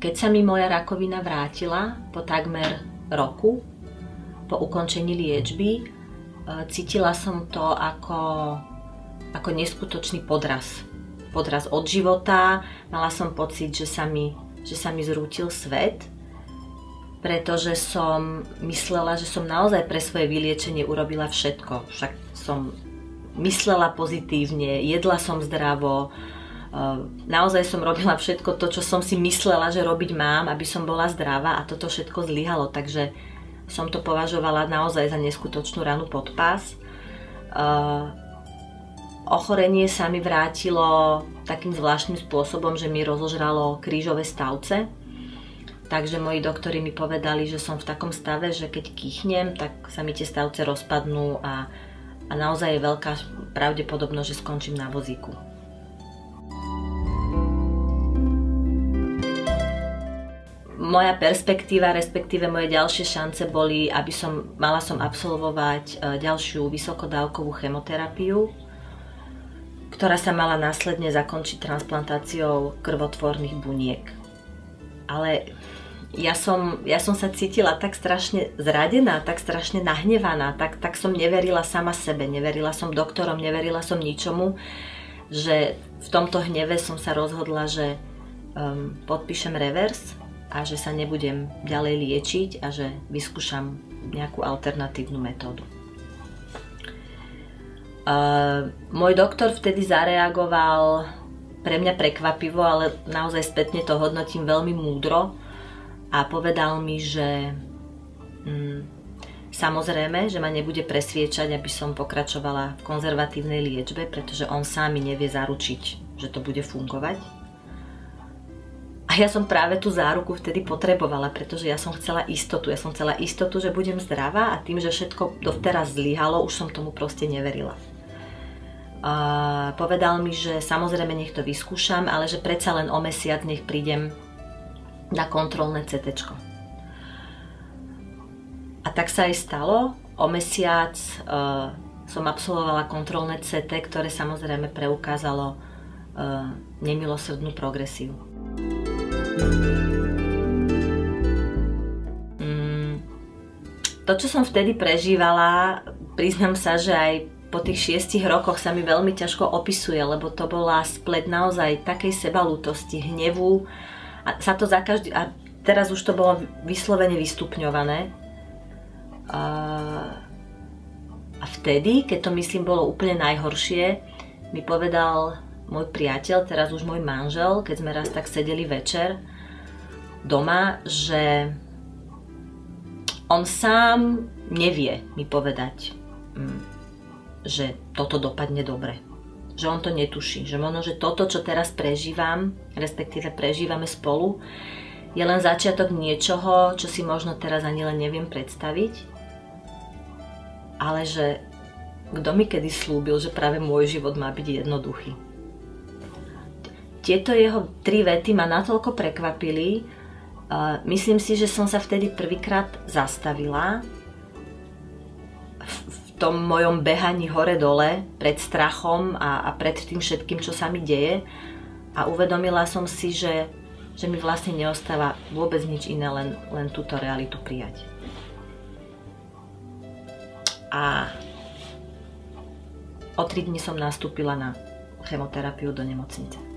Keď sa mi moja rakovina vrátila po takmer roku, po ukončení liečby, cítila som to ako neskutočný podraz. Podraz od života, mala som pocit, že sa mi zrútil svet, pretože som myslela, že som naozaj pre svoje vyliečenie urobila všetko. Však som myslela pozitívne, jedla som zdravo, naozaj som robila všetko to, čo som si myslela, že robiť mám, aby som bola zdravá, a toto všetko zlyhalo, takže som to považovala naozaj za neskutočnú ranu pod pás. Ochorenie sa mi vrátilo takým zvláštnym spôsobom, že mi rozožralo krížové stavce, takže moji doktori mi povedali, že som v takom stave, že keď kýchnem, tak sa mi tie stavce rozpadnú a naozaj je veľká pravdepodobnosť, že skončím na vozíku. Moja perspektíva, respektíve moje ďalšie šance boli, mala som absolvovať ďalšiu vysokodávkovú chemoterapiu, ktorá sa mala následne zakončiť transplantáciou krvotvorných buniek. Ale ja som sa cítila tak strašne zradená, tak strašne nahnevaná, tak som neverila sama sebe, neverila som doktorom, neverila som ničomu, že v tomto hneve som sa rozhodla, že podpíšem revers a že sa nebudem ďalej liečiť a že vyskúšam nejakú alternatívnu metódu. Môj doktor vtedy zareagoval pre mňa prekvapivo, ale naozaj spätne to hodnotím veľmi múdro a povedal mi, že samozrejme, že ma nebude presviečať, aby som pokračovala v konzervatívnej liečbe, pretože on sám mi nevie zaručiť, že to bude fungovať. A ja som práve tú záruku vtedy potrebovala, pretože ja som chcela istotu. Ja som chcela istotu, že budem zdravá, a tým, že všetko doteraz zlyhalo, už som tomu proste neverila. Povedal mi, že samozrejme nech to vyskúšam, ale že predsa len o mesiac nech prídem na kontrolné CT. A tak sa aj stalo. O mesiac som absolvovala kontrolné CT, ktoré samozrejme preukázalo nemilosrdnú progresiu. To, čo som vtedy prežívala, priznám sa, že aj po tých 6 rokoch sa mi veľmi ťažko opisuje, lebo to bola splet naozaj takej sebalútosti, hnevu, a teraz už to bolo vyslovene vystupňované. A vtedy, keď to myslím bolo úplne najhoršie, mi povedal môj priateľ, teraz už môj manžel, keď sme raz tak sedeli večer doma, že on sám nevie mi povedať, že toto dopadne dobre. Že on to netuší. Že možno, že toto, čo teraz prežívam, respektíve prežívame spolu, je len začiatok niečoho, čo si možno teraz ani len neviem predstaviť. Ale že kto mi kedy slúbil, že práve môj život má byť jednoduchý. Tieto jeho 3 vety ma natoľko prekvapili. Myslím si, že som sa vtedy prvýkrát zastavila v tom mojom behaní hore-dole pred strachom a pred tým všetkým, čo sa mi deje, a uvedomila som si, že mi vlastne neostáva vôbec nič iné, len túto realitu prijať. A o 3 dni som nastúpila na chemoterapiu do nemocnice.